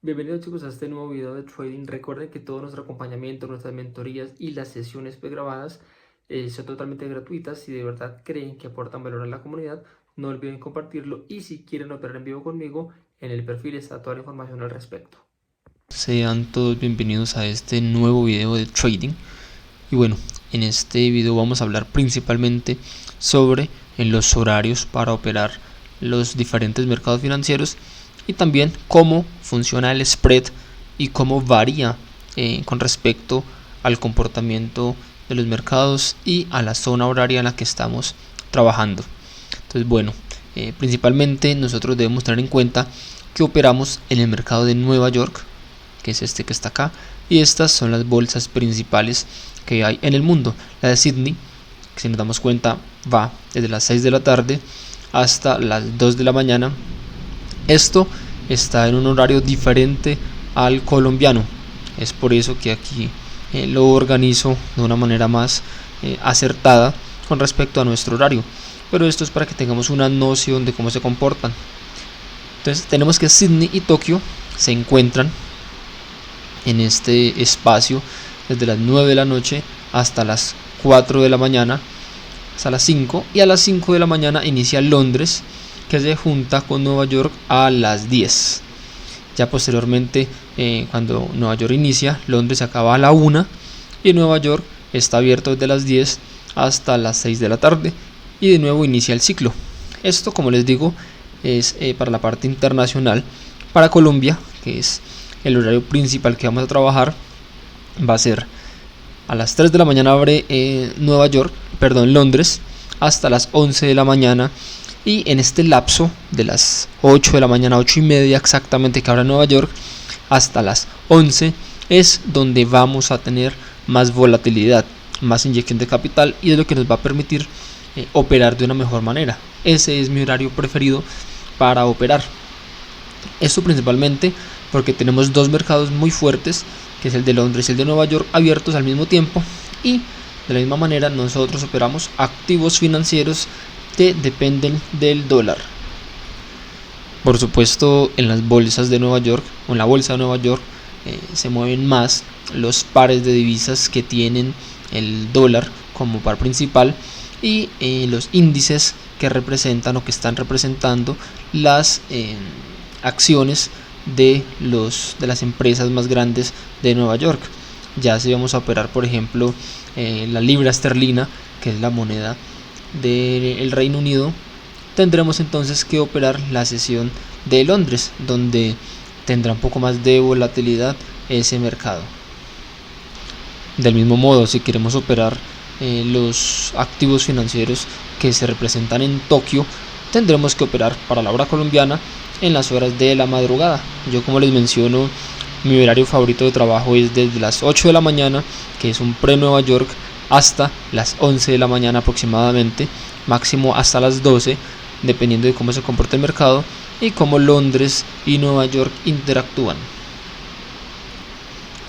Bienvenidos chicos a este nuevo video de trading. Recuerden que todo nuestro acompañamiento, nuestras mentorías y las sesiones pregrabadas son totalmente gratuitas. Si de verdad creen que aportan valor a la comunidad, no olviden compartirlo, y si quieren operar en vivo conmigo, en el perfil está toda la información al respecto. Sean todos bienvenidos a este nuevo video de trading. Y bueno, en este video vamos a hablar principalmente sobre los horarios para operar los diferentes mercados financieros y también cómo funciona el spread y cómo varía con respecto al comportamiento de los mercados y a la zona horaria en la que estamos trabajando. Entonces bueno, principalmente nosotros debemos tener en cuenta que operamos en el mercado de Nueva York, que es este que está acá, y estas son las bolsas principales que hay en el mundo. La de Sydney, que si nos damos cuenta va desde las 6 de la tarde hasta las 2 de la mañana. Esto está en un horario diferente al colombiano, es por eso que aquí lo organizo de una manera más acertada con respecto a nuestro horario, pero esto es para que tengamos una noción de cómo se comportan. Entonces tenemos que Sydney y Tokio se encuentran en este espacio desde las 9 de la noche hasta las 4 de la mañana, hasta las 5, y a las 5 de la mañana inicia Londres, que se junta con Nueva York a las 10. Ya posteriormente, cuando Nueva York inicia, Londres se acaba a la 1 y Nueva York está abierto desde las 10 hasta las 6 de la tarde y de nuevo inicia el ciclo. Esto, como les digo, es para la parte internacional. Para Colombia, que es el horario principal que vamos a trabajar, va a ser a las 3 de la mañana abre Londres, hasta las 11 de la mañana, y en este lapso de las 8 de la mañana, 8 y media exactamente, que abre Nueva York, hasta las 11 es donde vamos a tener más volatilidad, más inyección de capital, y es lo que nos va a permitir operar de una mejor manera. Ese es mi horario preferido para operar. Esto principalmente porque tenemos dos mercados muy fuertes, que es el de Londres y el de Nueva York, abiertos al mismo tiempo, y de la misma manera nosotros operamos activos financieros que dependen del dólar. Por supuesto, en las bolsas de Nueva York, o en la bolsa de Nueva York, se mueven más los pares de divisas que tienen el dólar como par principal, y los índices que representan o que están representando las acciones de las empresas más grandes de Nueva York. Ya si vamos a operar, por ejemplo, la libra esterlina, que es la moneda del Reino Unido, tendremos entonces que operar la sesión de Londres, donde tendrá un poco más de volatilidad ese mercado. Del mismo modo, si queremos operar los activos financieros que se representan en Tokio, tendremos que operar para la hora colombiana en las horas de la madrugada. Yo, como les menciono, mi horario favorito de trabajo es desde las 8 de la mañana, que es un pre-Nueva York, hasta las 11 de la mañana aproximadamente, máximo hasta las 12, dependiendo de cómo se comporta el mercado y cómo Londres y Nueva York interactúan.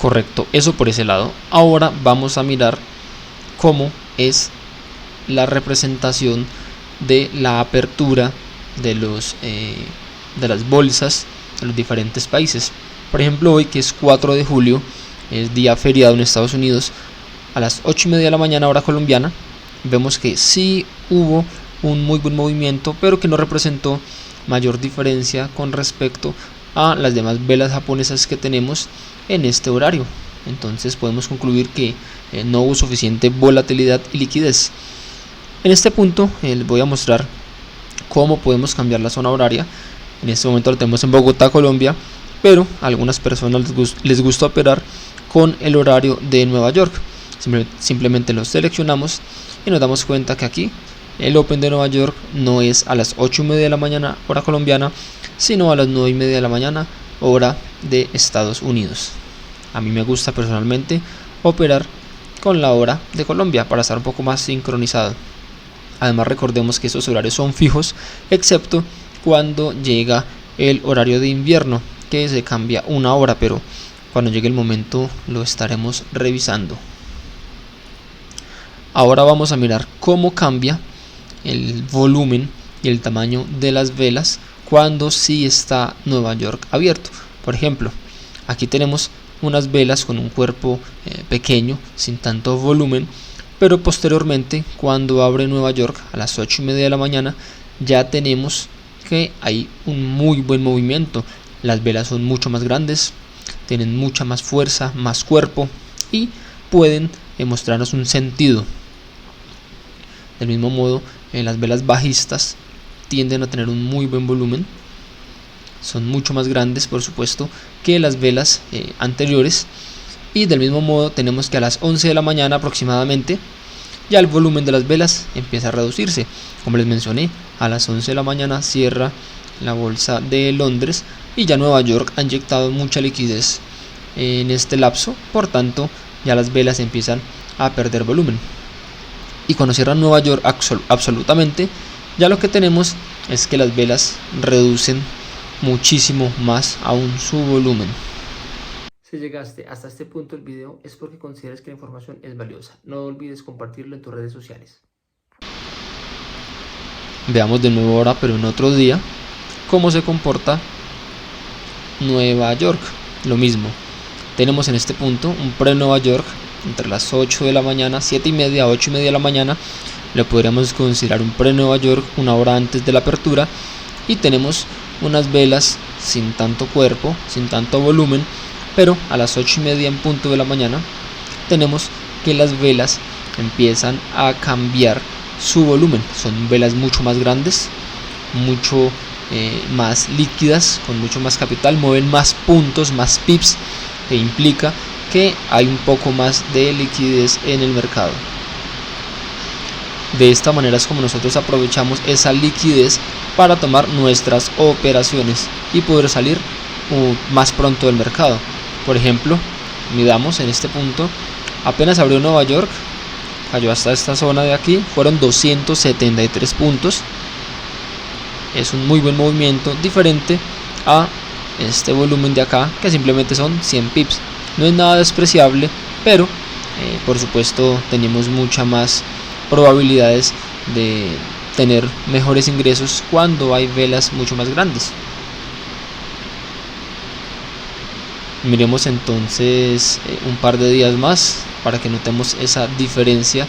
Correcto, eso por ese lado. Ahora vamos a mirar cómo es la representación de la apertura de las bolsas de los diferentes países. Por ejemplo, hoy, que es 4 de julio, es día feriado en Estados Unidos, a las 8 y media de la mañana hora colombiana, vemos que sí hubo un muy buen movimiento, pero que no representó mayor diferencia con respecto a las demás velas japonesas que tenemos en este horario. Entonces podemos concluir que no hubo suficiente volatilidad y liquidez. En este punto les voy a mostrar cómo podemos cambiar la zona horaria. En este momento lo tenemos en Bogotá, Colombia, pero a algunas personas les gusta operar con el horario de Nueva York. Simplemente lo seleccionamos y nos damos cuenta que aquí el Open de Nueva York no es a las 8 y media de la mañana hora colombiana, sino a las 9 y media de la mañana hora de Estados Unidos. A mí me gusta personalmente operar con la hora de Colombia para estar un poco más sincronizado. Además, recordemos que esos horarios son fijos, excepto cuando llega el horario de invierno, que se cambia una hora, pero cuando llegue el momento lo estaremos revisando. Ahora vamos a mirar cómo cambia el volumen y el tamaño de las velas cuando sí está Nueva York abierto. Por ejemplo, aquí tenemos unas velas con un cuerpo pequeño, sin tanto volumen, pero posteriormente, cuando abre Nueva York a las 8:30 de la mañana, ya tenemos que hay un muy buen movimiento. Las velas son mucho más grandes, tienen mucha más fuerza, más cuerpo y pueden mostrarnos un sentido. Del mismo modo, las velas bajistas tienden a tener un muy buen volumen, son mucho más grandes, por supuesto, que las velas anteriores. Y del mismo modo tenemos que a las 11 de la mañana aproximadamente ya el volumen de las velas empieza a reducirse. Como les mencioné, a las 11 de la mañana cierra la bolsa de Londres y ya Nueva York ha inyectado mucha liquidez en este lapso, por tanto ya las velas empiezan a perder volumen. Y cuando cierra Nueva York absolutamente, ya lo que tenemos es que las velas reducen muchísimo más aún su volumen. Si llegaste hasta este punto del video es porque consideras que la información es valiosa. No olvides compartirlo en tus redes sociales. Veamos de nuevo ahora, pero en otro día, cómo se comporta Nueva York. Lo mismo, tenemos en este punto un pre-Nueva York entre las 8 de la mañana, 7:30 a 8:30 de la mañana. Lo podríamos considerar un pre-Nueva York, una hora antes de la apertura. Y tenemos unas velas sin tanto cuerpo, sin tanto volumen, pero a las 8:30 en punto de la mañana tenemos que las velas empiezan a cambiar su volumen. Son velas mucho más grandes, mucho más líquidas, con mucho más capital, mueven más puntos, más pips, que implica que hay un poco más de liquidez en el mercado. De esta manera es como nosotros aprovechamos esa liquidez para tomar nuestras operaciones y poder salir más pronto del mercado. Por ejemplo, midamos en este punto, apenas abrió Nueva York, cayó hasta esta zona de aquí, fueron 273 puntos. Es un muy buen movimiento, diferente a este volumen de acá, que simplemente son 100 pips. No es nada despreciable, pero por supuesto tenemos mucha más probabilidades de tener mejores ingresos cuando hay velas mucho más grandes. Miremos entonces un par de días más para que notemos esa diferencia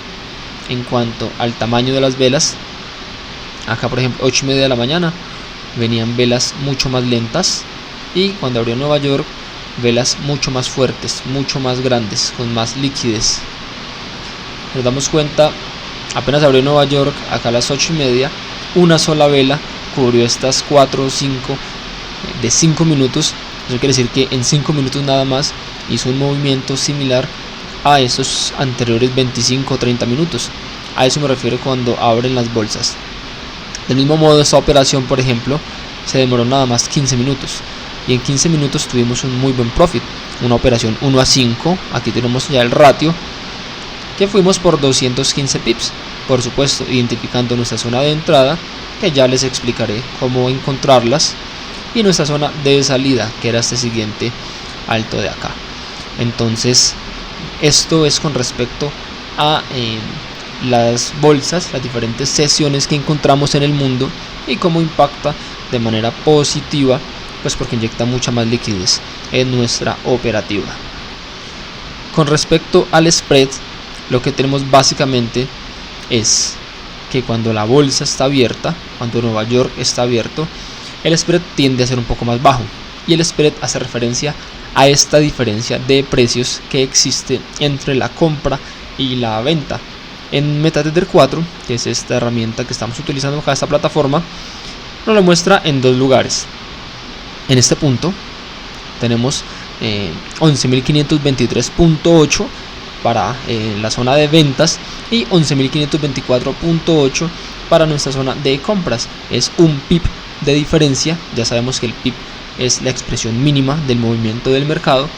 en cuanto al tamaño de las velas. Acá por ejemplo 8:30 de la mañana venían velas mucho más lentas, y cuando abrió Nueva York velas mucho más fuertes, mucho más grandes, con más liquidez. Nos damos cuenta, apenas abrió Nueva York, acá a las 8:30, una sola vela cubrió estas 4 o 5 de 5 minutos. Eso quiere decir que en 5 minutos nada más hizo un movimiento similar a esos anteriores 25 o 30 minutos. A eso me refiero cuando abren las bolsas. Del mismo modo, esta operación, por ejemplo, se demoró nada más 15 minutos. Y en 15 minutos tuvimos un muy buen profit. Una operación 1:5. Aquí tenemos ya el ratio, que fuimos por 215 pips. Por supuesto, identificando nuestra zona de entrada, que ya les explicaré cómo encontrarlas, y nuestra zona de salida, que era este siguiente alto de acá. Entonces, esto es con respecto a las bolsas, las diferentes sesiones que encontramos en el mundo y cómo impacta de manera positiva, pues porque inyecta mucha más liquidez en nuestra operativa. Con respecto al spread, lo que tenemos básicamente es que cuando la bolsa está abierta, cuando Nueva York está abierto, el spread tiende a ser un poco más bajo, y el spread hace referencia a esta diferencia de precios que existe entre la compra y la venta. En MetaTrader 4, que es esta herramienta que estamos utilizando acá, esta plataforma, nos lo muestra en dos lugares. En este punto tenemos 11.523.8 para la zona de ventas y 11.524.8 para nuestra zona de compras. Es un pip de diferencia. Ya sabemos que el pip es la expresión mínima del movimiento del mercado,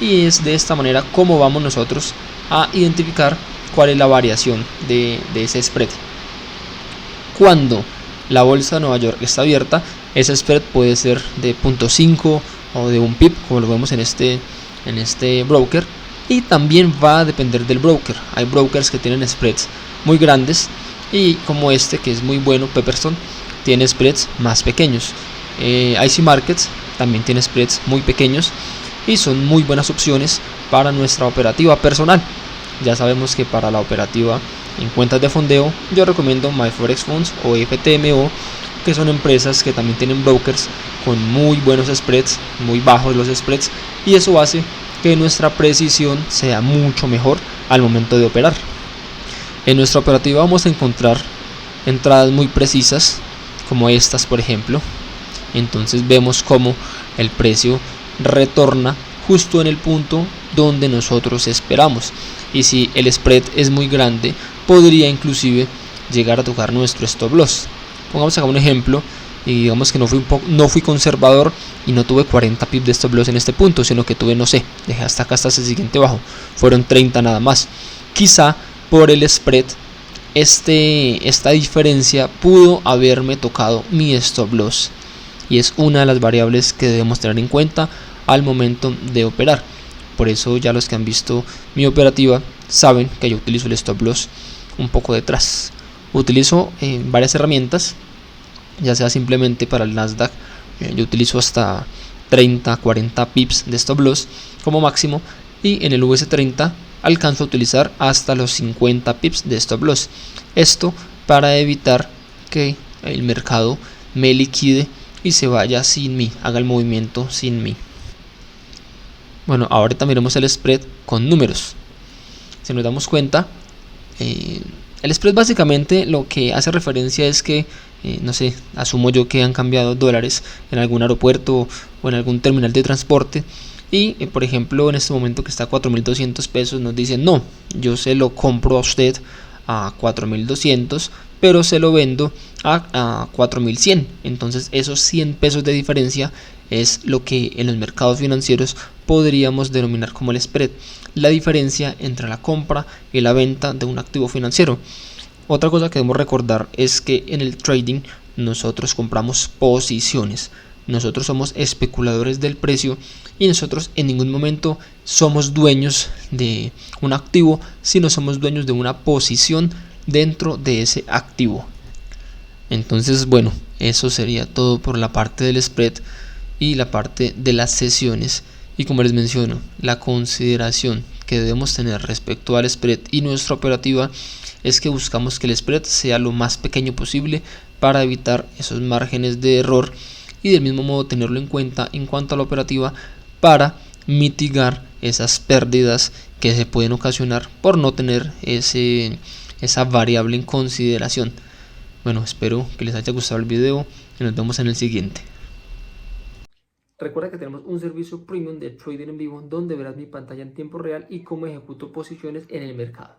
y es de esta manera como vamos nosotros a identificar cuál es la variación de ese spread. Cuando la bolsa de Nueva York está abierta, ese spread puede ser de 0.5 o de un pip, como lo vemos en este broker, y también va a depender del broker. Hay brokers que tienen spreads muy grandes, y como este, que es muy bueno, Pepperstone, tiene spreads más pequeños. IC Markets también tiene spreads muy pequeños y son muy buenas opciones para nuestra operativa personal. Ya sabemos que para la operativa en cuentas de fondeo yo recomiendo MyForexFunds o FTMO, que son empresas que también tienen brokers con muy buenos spreads, muy bajos los spreads, y eso hace que nuestra precisión sea mucho mejor al momento de operar. En nuestra operativa vamos a encontrar entradas muy precisas como estas, por ejemplo. Entonces vemos cómo el precio retorna justo en el punto donde nosotros esperamos, y si el spread es muy grande podría inclusive llegar a tocar nuestro stop loss. Pongamos acá un ejemplo y digamos que no fui conservador y no tuve 40 pips de stop loss en este punto, sino que tuve, no sé, dejé hasta acá, hasta ese siguiente bajo, fueron 30 nada más. Quizá por el spread esta diferencia pudo haberme tocado mi stop loss, y es una de las variables que debemos tener en cuenta al momento de operar. Por eso ya los que han visto mi operativa saben que yo utilizo el stop loss un poco detrás. Utilizo varias herramientas, ya sea simplemente para el Nasdaq, yo utilizo hasta 30-40 pips de stop loss como máximo, y en el US30 alcanzo a utilizar hasta los 50 pips de stop loss. Esto para evitar que el mercado me liquide y se vaya sin mí, haga el movimiento sin mí. Bueno, ahora miremos el spread con números. Si nos damos cuenta, el spread básicamente lo que hace referencia es que, no sé, asumo yo que han cambiado dólares en algún aeropuerto o en algún terminal de transporte, y por ejemplo en este momento que está a 4.200 pesos nos dicen: no, yo se lo compro a usted a 4.200, pero se lo vendo a 4.100. Entonces esos 100 pesos de diferencia es lo que en los mercados financieros podríamos denominar como el spread, la diferencia entre la compra y la venta de un activo financiero. Otra cosa que debemos recordar es que en el trading nosotros compramos posiciones, nosotros somos especuladores del precio, y nosotros en ningún momento somos dueños de un activo, sino somos dueños de una posición dentro de ese activo. Entonces, bueno, eso sería todo por la parte del spread y la parte de las sesiones. Y como les menciono, la consideración que debemos tener respecto al spread y nuestra operativa es que buscamos que el spread sea lo más pequeño posible para evitar esos márgenes de error, y del mismo modo tenerlo en cuenta en cuanto a la operativa para mitigar esas pérdidas que se pueden ocasionar por no tener esa variable en consideración. Bueno, espero que les haya gustado el video y nos vemos en el siguiente. Recuerda que tenemos un servicio premium de trading en vivo donde verás mi pantalla en tiempo real y cómo ejecuto posiciones en el mercado.